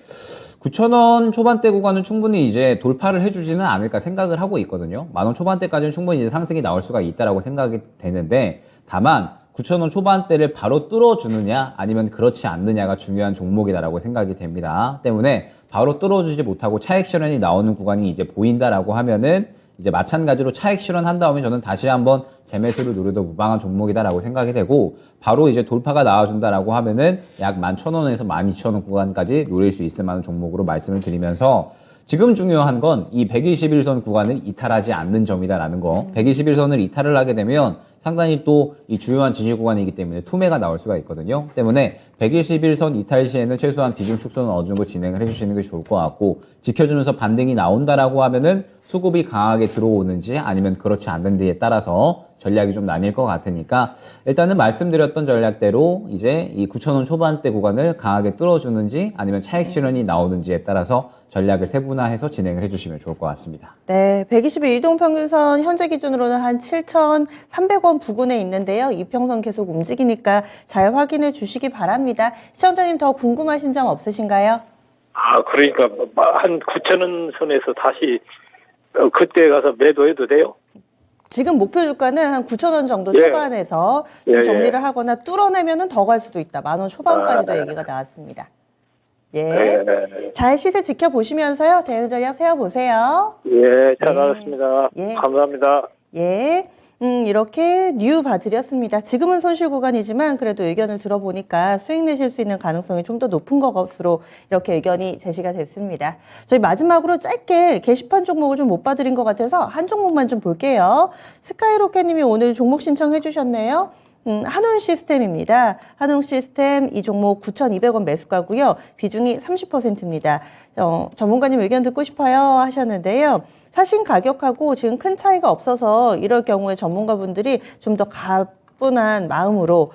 9,000원 초반대 구간은 충분히 이제 돌파를 해주지는 않을까 생각을 하고 있거든요. 10,000원 초반대까지는 충분히 이제 상승이 나올 수가 있다라고 생각이 되는데, 다만 9,000원 초반대를 바로 뚫어주느냐 아니면 그렇지 않느냐가 중요한 종목이다라고 생각이 됩니다. 때문에 바로 뚫어주지 못하고 차익 실현이 나오는 구간이 이제 보인다라고 하면은 이제 마찬가지로 차익 실현한 다음에 저는 다시 한번 재매수를 노려도 무방한 종목이다라고 생각이 되고, 바로 이제 돌파가 나와준다라고 하면은 약 11,000원에서 12,000원 구간까지 노릴 수 있을 만한 종목으로 말씀을 드리면서, 지금 중요한 건 이 121선 구간을 이탈하지 않는 점이다라는 거. 121선을 이탈을 하게 되면 상당히 또 이 주요한 지지 구간이기 때문에 투매가 나올 수가 있거든요. 때문에 121선 이탈 시에는 최소한 비중 축소는 어느 정도 진행을 해주시는 게 좋을 것 같고, 지켜주면서 반등이 나온다라고 하면은 수급이 강하게 들어오는지 아니면 그렇지 않는지에 따라서 전략이 좀 나뉠 것 같으니까, 일단은 말씀드렸던 전략대로 이제 이 9,000원 초반대 구간을 강하게 뚫어주는지 아니면 차익 실현이 나오는지에 따라서 전략을 세분화해서 진행을 해주시면 좋을 것 같습니다. 네, 120일 이동평균선 현재 기준으로는 한 7,300원 부근에 있는데요. 이평선 계속 움직이니까 잘 확인해 주시기 바랍니다. 시청자님 더 궁금하신 점 없으신가요? 그러니까 한 9,000원 선에서 다시 그때 가서 매도해도 돼요? 지금 목표 주가는 한 9,000원 정도 예. 초반에서 좀 예, 정리를 하거나 뚫어내면은 더 갈 수도 있다. 10,000원 초반까지도 네. 얘기가 나왔습니다. 예. 네. 잘 시세 지켜보시면서요. 대응 전략 세워보세요. 예, 잘 예. 알았습니다. 예. 감사합니다. 예. 이렇게 뉴 봐드렸습니다. 지금은 손실 구간이지만 그래도 의견을 들어보니까 수익 내실 수 있는 가능성이 좀 더 높은 것으로 이렇게 의견이 제시가 됐습니다. 저희 마지막으로 짧게 게시판 종목을 좀 못 봐드린 것 같아서 한 종목만 좀 볼게요. 스카이로켓님이 오늘 종목 신청해 주셨네요. 한온 시스템입니다. 한온 시스템 이 종목 9,200원 매수가고요. 비중이 30%입니다. 전문가님 의견 듣고 싶어요 하셨는데요. 사신 가격하고 지금 큰 차이가 없어서 이럴 경우에 전문가분들이 좀 더 가뿐한 마음으로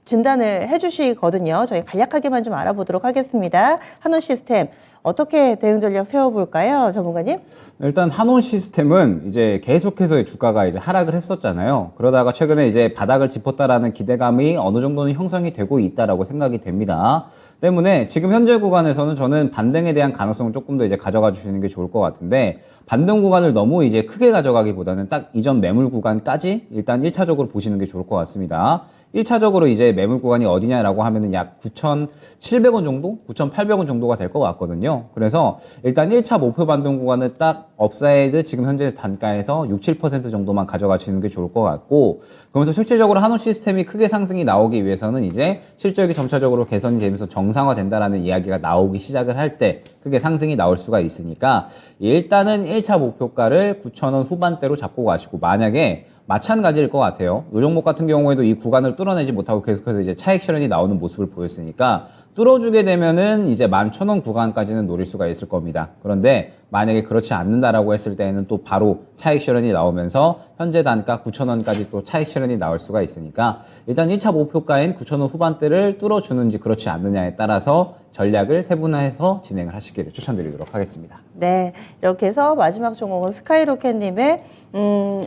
진단을 해주시거든요. 저희 간략하게만 좀 알아보도록 하겠습니다. 한온 시스템 어떻게 대응 전략 세워볼까요, 전문가님? 일단 한온 시스템은 이제 계속해서 주가가 이제 하락을 했었잖아요. 그러다가 최근에 이제 바닥을 짚었다라는 기대감이 어느 정도는 형성이 되고 있다라고 생각이 됩니다. 때문에 지금 현재 구간에서는 저는 반등에 대한 가능성을 조금 더 이제 가져가 주시는 게 좋을 것 같은데, 반등 구간을 너무 이제 크게 가져가기보다는 딱 이전 매물 구간까지 일단 1차적으로 보시는 게 좋을 것 같습니다. 1차적으로 이제 매물 구간이 어디냐라고 하면은 약 9,700원 정도? 9,800원 정도가 될 것 같거든요. 그래서 일단 1차 목표 반등 구간을 딱 업사이드 지금 현재 단가에서 6, 7% 정도만 가져가시는 게 좋을 것 같고, 그러면서 실질적으로 한온 시스템이 크게 상승이 나오기 위해서는 이제 실적이 점차적으로 개선이 되면서 정상화된다라는 이야기가 나오기 시작을 할 때 크게 상승이 나올 수가 있으니까 일단은 1차 목표가를 9,000원 후반대로 잡고 가시고, 만약에 마찬가지일 것 같아요. 이 종목 같은 경우에도 이 구간을 뚫어내지 못하고 계속해서 이제 차익 실현이 나오는 모습을 보였으니까 뚫어주게 되면은 이제 11,000원 구간까지는 노릴 수가 있을 겁니다. 그런데 만약에 그렇지 않는다라고 했을 때에는 또 바로 차익 실현이 나오면서 현재 단가 9,000원까지 또 차익 실현이 나올 수가 있으니까 일단 1차 목표가인 9,000원 후반대를 뚫어주는지 그렇지 않느냐에 따라서 전략을 세분화해서 진행을 하시기를 추천드리도록 하겠습니다. 네, 이렇게 해서 마지막 종목은 스카이로켓님의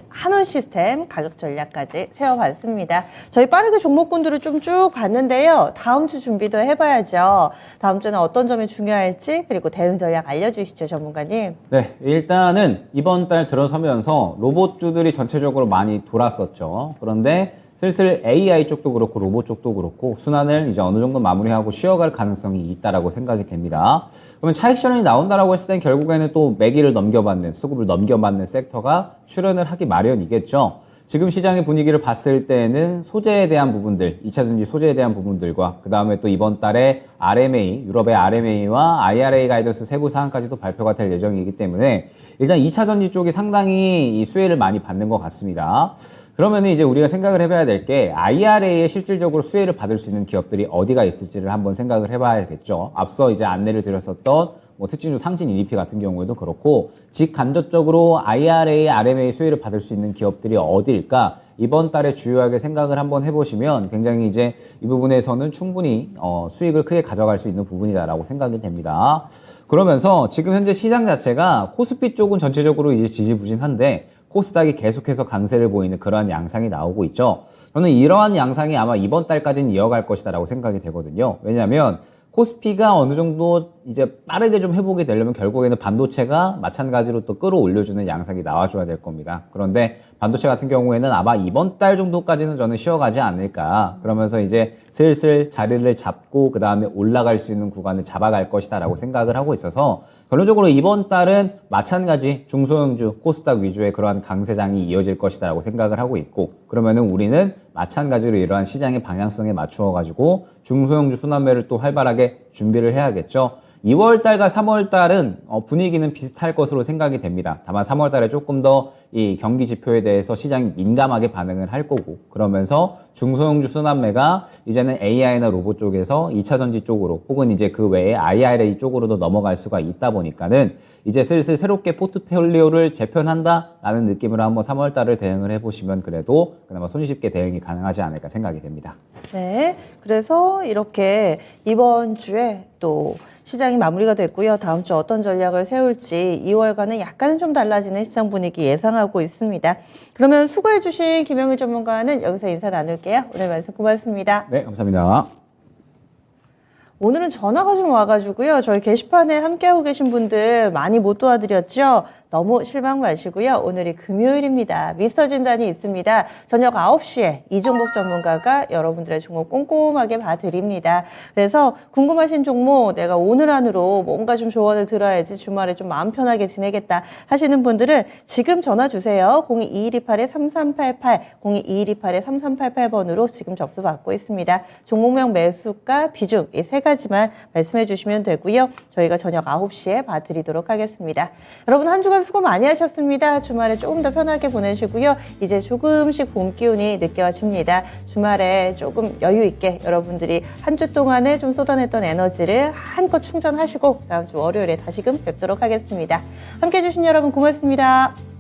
한온 시스템 가격 전략까지 세워봤습니다. 저희 빠르게 종목군들을 좀 쭉 봤는데요. 다음 주 준비도 해봐야죠. 다음 주는 어떤 점이 중요할지, 그리고 대응 전략 알려주시죠, 전문가님. 네, 일단은 이번 달 들어서면서 로봇주들이 전체적으로 많이 돌았었죠. 그런데 슬슬 AI 쪽도 그렇고 로봇 쪽도 그렇고 순환을 이제 어느 정도 마무리하고 쉬어갈 가능성이 있다라고 생각이 됩니다. 그러면 차익 실현이 나온다라고 했을 땐 결국에는 또 매기를 넘겨받는, 수급을 넘겨받는 섹터가 출현을 하기 마련이겠죠. 지금 시장의 분위기를 봤을 때는 소재에 대한 부분들, 2차전지 소재에 대한 부분들과 그 다음에 또 이번 달에 RMA, 유럽의 RMA와 IRA 가이던스 세부 사항까지도 발표가 될 예정이기 때문에 일단 2차전지 쪽이 상당히 이 수혜를 많이 받는 것 같습니다. 그러면 이제 우리가 생각을 해봐야 될 게 IRA에 실질적으로 수혜를 받을 수 있는 기업들이 어디가 있을지를 한번 생각을 해봐야겠죠. 앞서 이제 안내를 드렸었던 특징주 상진 EDP 같은 경우에도 그렇고 직간접적으로 IRA, RMA 수혜를 받을 수 있는 기업들이 어디일까? 이번 달에 주요하게 생각을 한번 해보시면 굉장히 이제 이 부분에서는 충분히 수익을 크게 가져갈 수 있는 부분이다라고 생각이 됩니다. 그러면서 지금 현재 시장 자체가 코스피 쪽은 전체적으로 이제 지지부진한데 코스닥이 계속해서 강세를 보이는 그러한 양상이 나오고 있죠. 저는 이러한 양상이 아마 이번 달까지는 이어갈 것이다라고 생각이 되거든요. 왜냐하면 코스피가 어느 정도 이제 빠르게 좀 회복이 되려면 결국에는 반도체가 마찬가지로 또 끌어올려주는 양상이 나와줘야 될 겁니다. 그런데 반도체 같은 경우에는 아마 이번 달 정도까지는 저는 쉬어가지 않을까. 그러면서 이제 슬슬 자리를 잡고 그 다음에 올라갈 수 있는 구간을 잡아갈 것이다 라고 생각을 하고 있어서 결론적으로 이번 달은 마찬가지 중소형주 코스닥 위주의 그러한 강세장이 이어질 것이다 라고 생각을 하고 있고, 그러면은 우리는 마찬가지로 이러한 시장의 방향성에 맞추어 가지고 중소형주 순환매를 또 활발하게 준비를 해야겠죠. 2월달과 3월달은 분위기는 비슷할 것으로 생각이 됩니다. 다만 3월달에 조금 더 이 경기 지표에 대해서 시장이 민감하게 반응을 할 거고, 그러면서 중소형주 순환매가 이제는 AI나 로봇 쪽에서 2차전지 쪽으로 혹은 이제 그 외에 IRA 쪽으로도 넘어갈 수가 있다 보니까는 이제 슬슬 새롭게 포트폴리오를 재편한다라는 느낌으로 한번 3월달을 대응을 해보시면 그래도 그나마 손쉽게 대응이 가능하지 않을까 생각이 됩니다. 네, 그래서 이렇게 이번 주에 또 시장이 마무리가 됐고요. 다음 주 어떤 전략을 세울지 2월과는 약간은 좀 달라지는 시장 분위기 예상하고 있습니다. 그러면 수고해주신 김영일 전문가는 여기서 인사 나눌게요. 오늘 말씀 고맙습니다. 네, 감사합니다. 오늘은 전화가 좀 와가지고요. 저희 게시판에 함께하고 계신 분들 많이 못 도와드렸죠? 너무 실망 마시고요. 오늘이 금요일입니다. 미스터 진단이 있습니다. 저녁 9시에 이종복 전문가가 여러분들의 종목 꼼꼼하게 봐드립니다. 그래서 궁금하신 종목 내가 오늘 안으로 뭔가 좀 조언을 들어야지 주말에 좀 마음 편하게 지내겠다 하시는 분들은 지금 전화 주세요. 022128-3388, 022128-3388번으로 지금 접수 받고 있습니다. 종목명 매수가 비중 이 세 가지만 말씀해 주시면 되고요. 저희가 저녁 9시에 봐드리도록 하겠습니다. 여러분 한 주간 수고 많이 하셨습니다. 주말에 조금 더 편하게 보내시고요. 이제 조금씩 봄 기운이 느껴집니다. 주말에 조금 여유 있게 여러분들이 한 주 동안에 좀 쏟아냈던 에너지를 한껏 충전하시고 다음 주 월요일에 다시금 뵙도록 하겠습니다. 함께해 주신 여러분 고맙습니다.